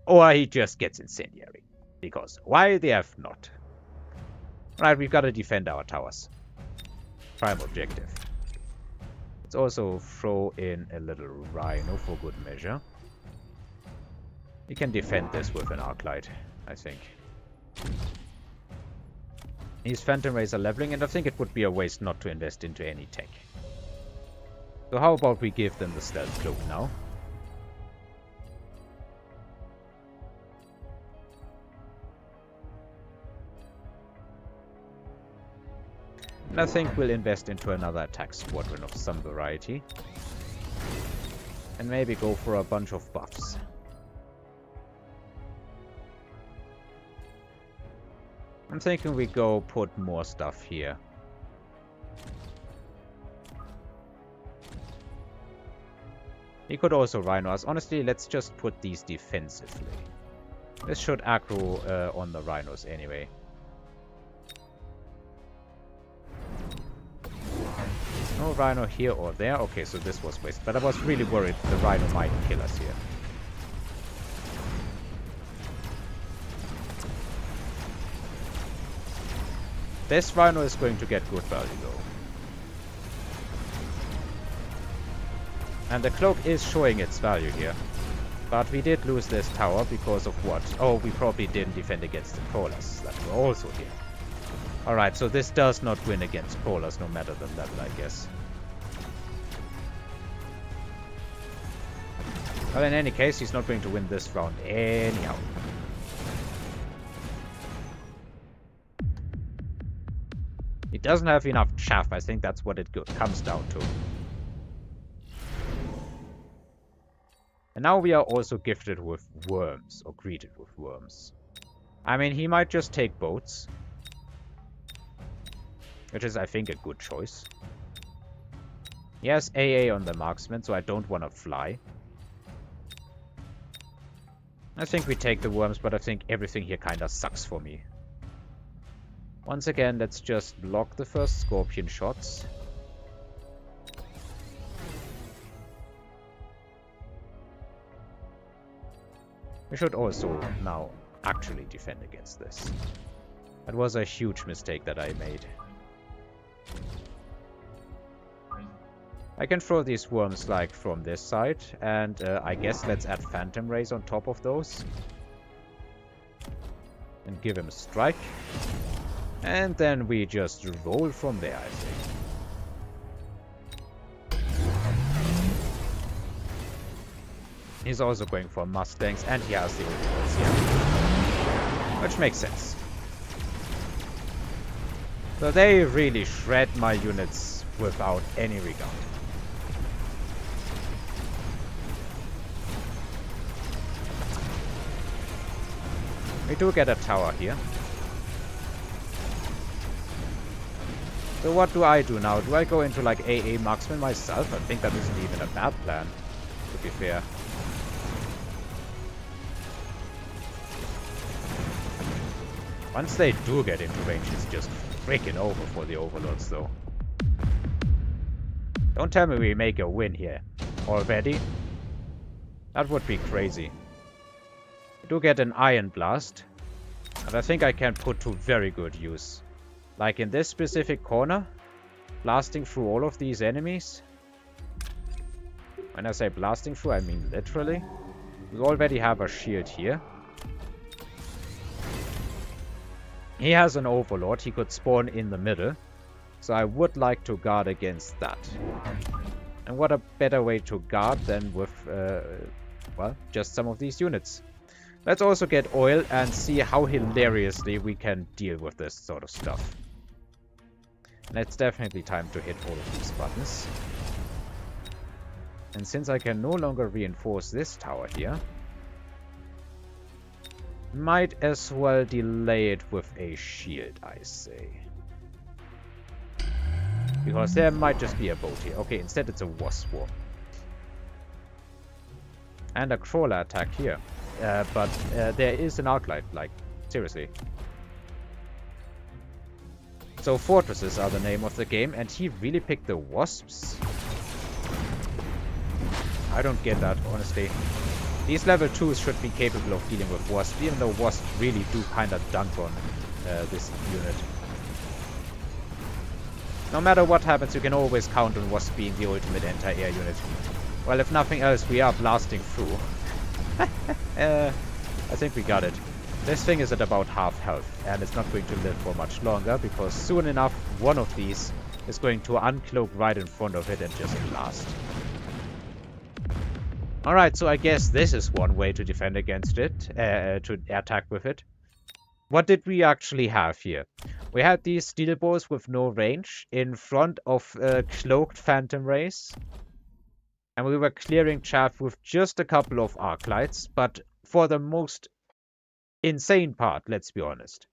Or he just gets incendiary. Because why the F not? Right, we've got to defend our towers. Prime objective. Let's also throw in a little Rhino for good measure. We can defend this with an Arclight, I think. These Phantom Rays are leveling, and I think it would be a waste not to invest into any tech. So how about we give them the Stealth Cloak now? And I think we'll invest into another attack squadron of some variety. And maybe go for a bunch of buffs. I'm thinking we go put more stuff here. He could also Rhino us. Honestly, let's just put these defensively. This should aggro on the Rhinos anyway. No Rhino here or there. Okay, so this was wasted. But I was really worried the Rhino might kill us here. This Rhino is going to get good value though. And the cloak is showing its value here. But we did lose this tower because of what? Oh, we probably didn't defend against the crawlers that were also here. Alright, so this does not win against crawlers no matter the level, I guess. Well, in any case, he's not going to win this round anyhow. He doesn't have enough chaff. I think that's what it comes down to. And now we are also gifted with worms, or greeted with worms. I mean, he might just take boats. Which is, I think, a good choice. He has AA on the marksman, so I don't want to fly. I think we take the worms, but I think everything here kind of sucks for me. Once again, let's just block the first scorpion shots. We should also now actually defend against this. That was a huge mistake that I made. I can throw these worms like from this side, and I guess let's add Phantom Rays on top of those. And give him a strike. And then we just roll from there, I think. He's also going for Mustangs, and he has the overlords here. Which makes sense. So they really shred my units without any regard. We do get a tower here. So what do I do now? Do I go into like AA marksman myself? I think that isn't even a bad plan, to be fair. Once they do get into range, it's just freaking over for the overlords though. Don't tell me we make a win here already. That would be crazy. I do get an Iron Blast, and I think I can put to very good use. Like in this specific corner, blasting through all of these enemies. When I say blasting through, I mean literally. We already have a shield here. He has an overlord, he could spawn in the middle. So I would like to guard against that. And what a better way to guard than with, well, just some of these units. Let's also get oil and see how hilariously we can deal with this sort of stuff. And it's definitely time to hit all of these buttons. And since I can no longer reinforce this tower here, might as well delay it with a shield, I say. Because there might just be a boat here. Okay, instead it's a wasp swarm. And a crawler attack here. But there is an Arclight, like, seriously. So fortresses are the name of the game, and he really picked the wasps? I don't get that, honestly. These level 2s should be capable of dealing with Wasp, even though Wasp really do kind of dunk on this unit. No matter what happens, you can always count on Wasp being the ultimate anti-air unit. Well, if nothing else, we are blasting through. I think we got it. This thing is at about half health, and it's not going to live for much longer, because soon enough, one of these is going to uncloak right in front of it and just blast. Alright, so I guess this is one way to defend against it, to attack with it. What did we actually have here? We had these steel balls with no range in front of cloaked phantom rays. And we were clearing chaff with just a couple of arc lights, but for the most insane part, let's be honest.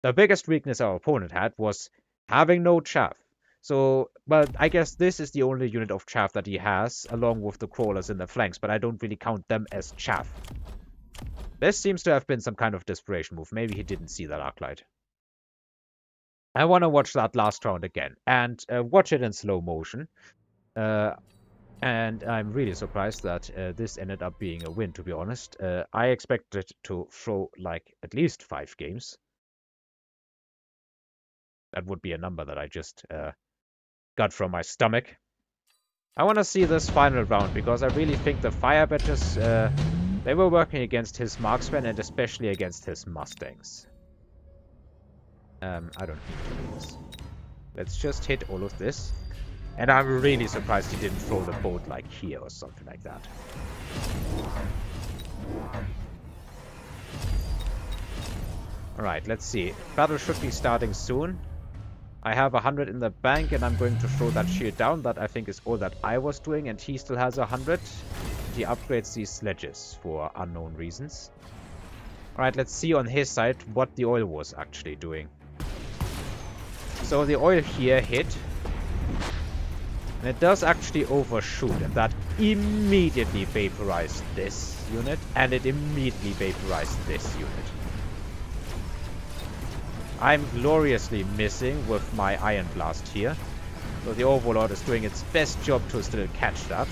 The biggest weakness our opponent had was having no chaff. So, but I guess this is the only unit of chaff that he has, along with the crawlers in the flanks, but I don't really count them as chaff. This seems to have been some kind of desperation move. Maybe he didn't see that arc light. I want to watch that last round again, and watch it in slow motion. And I'm really surprised that this ended up being a win, to be honest. I expected to throw, like, at least 5 games. That would be a number that I just got from my stomach. I want to see this final round, because I really think the fire badges, they were working against his marksmen, and especially against his mustangs. I don't need to do this. Let's just hit all of this. And I'm really surprised he didn't throw the bolt like here or something like that. Alright, let's see. Battle should be starting soon. I have 100 in the bank, and I'm going to throw that shield down. That, I think, is all that I was doing, and he still has 100. He upgrades these sledges for unknown reasons. Alright, let's see on his side what the oil was actually doing. So the oil here hit. And it does actually overshoot, and that immediately vaporized this unit, and it immediately vaporized this unit. I'm gloriously missing with my Iron Blast here. So the Overlord is doing its best job to still catch that.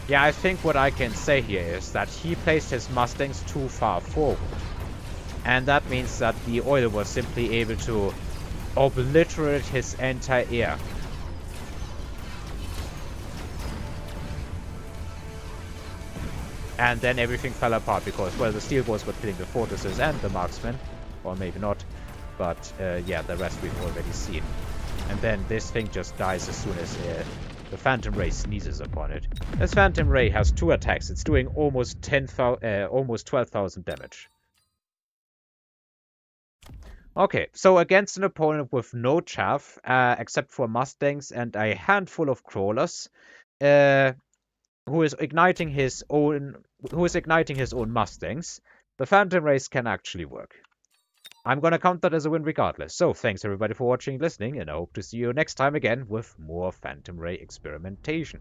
Yeah, I think what I can say here is that he placed his Mustangs too far forward. And that means that the oil was simply able to obliterate his anti-air. And then everything fell apart because, well, the steel balls were killing the fortresses and the marksmen. Or maybe not. But, yeah, the rest we've already seen. And then this thing just dies as soon as the Phantom Ray sneezes upon it. This Phantom Ray has 2 attacks. It's doing almost 12,000 damage. Okay, so against an opponent with no chaff, except for Mustangs and a handful of crawlers, who is igniting his own Mustangs, the Phantom Rays can actually work. I'm gonna count that as a win regardless. So thanks everybody for watching and listening, and I hope to see you next time again with more Phantom Ray experimentation.